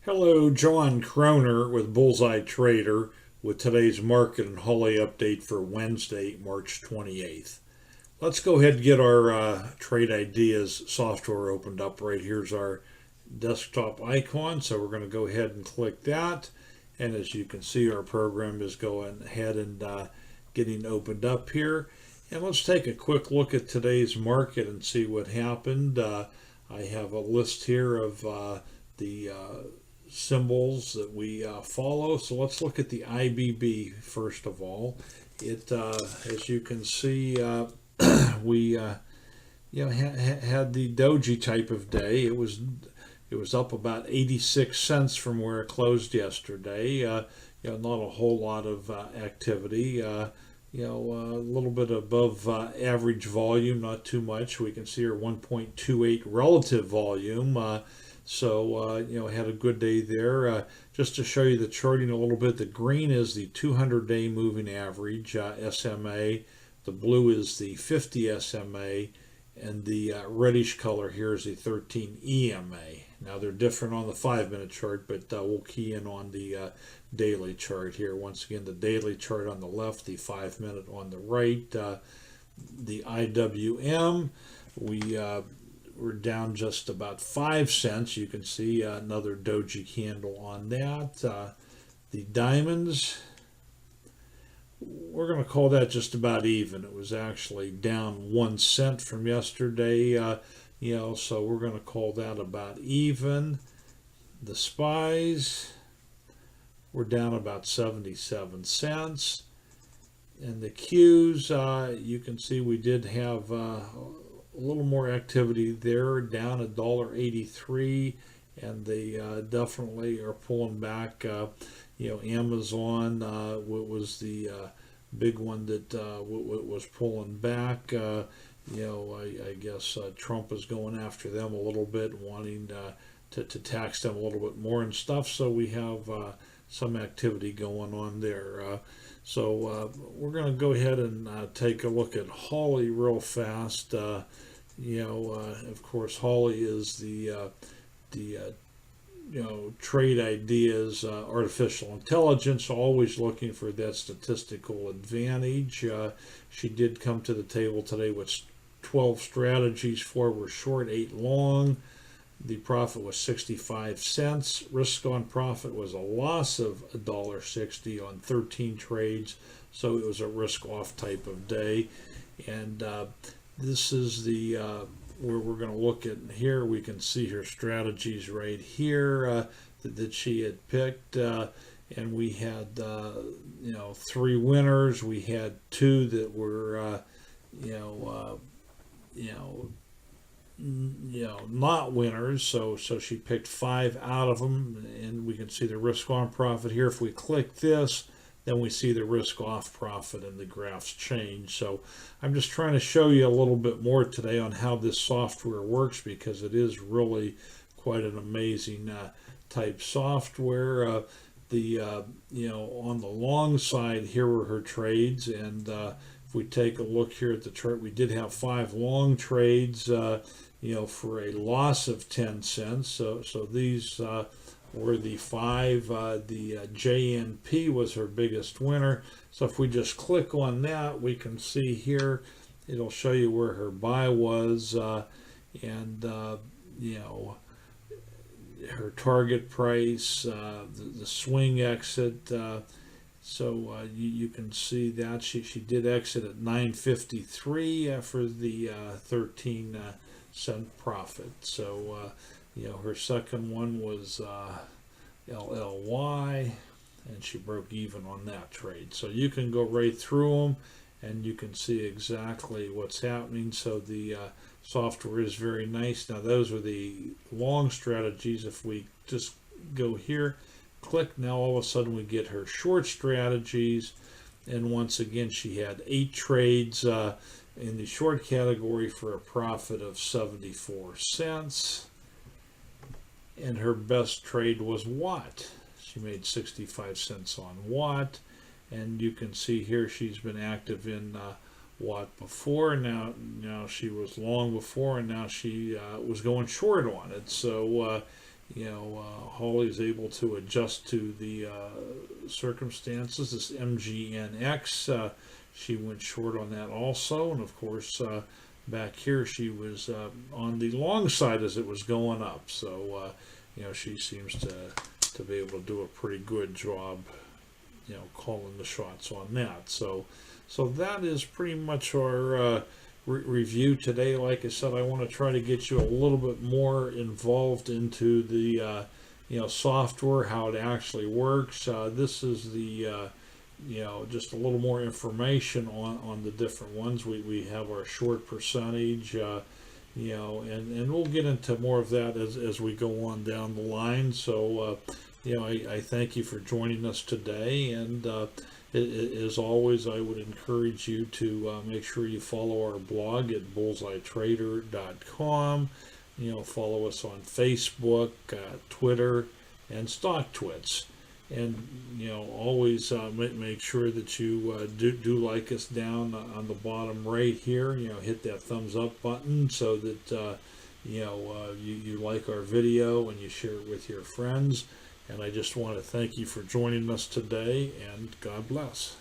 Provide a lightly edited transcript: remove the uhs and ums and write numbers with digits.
Hello, John Croner with Bullseye Trader with today's market and Holly update for Wednesday, March 28th. Let's go ahead and get our trade ideas software opened up. Right here's our desktop icon, so we're going to go ahead and click that. And as you can see, our program is going ahead and getting opened up here. And let's take a quick look at today's market and see what happened. I have a list here of the symbols that we follow. So let's look at the IBB first of all. As you can see, we had the doji type of day. It was up about 86 cents from where it closed yesterday. Not a whole lot of activity. A little bit above average volume, not too much. We can see our 1.28 relative volume. Had a good day there. Just to show you the charting a little bit, the green is the 200-day moving average, SMA. The blue is the 50 SMA, and the reddish color here is the 13 EMA. Now they're different on the 5-minute chart, but we'll key in on the daily chart here. Once again, the daily chart on the left, the 5-minute on the right. The IWM, we're down just about 5 cents. You can see another doji candle on that. The diamonds, we're going to call that just about even. It was actually down 1 cent from yesterday, so we're going to call that about even. The SPYs, we're down about 77 cents. And the Qs, you can see we did have a little more activity there, down $1.83, and they definitely are pulling back. Amazon was the big one that was pulling back. I guess Trump is going after them a little bit, wanting to tax them a little bit more and stuff. So we have some activity going on there. We're going to go ahead and take a look at Holly real fast. Of course, Holly is the trade ideas, artificial intelligence, always looking for that statistical advantage. She did come to the table today with 12 strategies. 4 were short, 8 long. The profit was 65 cents. Risk on profit was a loss of $1.60 on 13 trades. So it was a risk off type of day. And this is the where we're going to look at here. We can see her strategies right here that she had picked. And we had 3 winners. We had 2 that were not winners, so she picked 5 out of them, and we can see the risk on profit here. If we click this, then we see the risk off profit and the graphs change. So I'm just trying to show you a little bit more today on how this software works, because it is really quite an amazing type software. On the long side, here were her trades, and if we take a look here at the chart, we did have 5 long trades, for a loss of 10 cents. So these were the 5. The JNP was her biggest winner. So if we just click on that, we can see here, it'll show you where her buy was, and her target price, the swing exit. You can see that she did exit at 9.53 for the 13 cent profit. So her second one was LLY, and she broke even on that trade. So you can go right through them, and you can see exactly what's happening. So the software is very nice. Now those are the long strategies. If we just go here, click, now all of a sudden we get her short strategies, and once again she had 8 trades in the short category for a profit of 74 cents, and her best trade was Watt. She made 65 cents on Watt, and you can see here she's been active in Watt before. Now she was long before, and now she was going short on it. So Holly's able to adjust to the circumstances. This MGNX, she went short on that also, and of course back here she was on the long side as it was going up. So she seems to be able to do a pretty good job, calling the shots on that. So that is pretty much our review today. Like I said, I want to try to get you a little bit more involved into the software, how it actually works. This is the just a little more information on the different ones. We have our short percentage, and we'll get into more of that as we go on down the line. So I thank you for joining us today, and as always, I would encourage you to make sure you follow our blog at bullseyetrader.com. Follow us on Facebook, Twitter, and StockTwits. And always make sure that you do like us down on the bottom right here. Hit that thumbs up button so that you like our video and you share it with your friends. And I just want to thank you for joining us today, and God bless.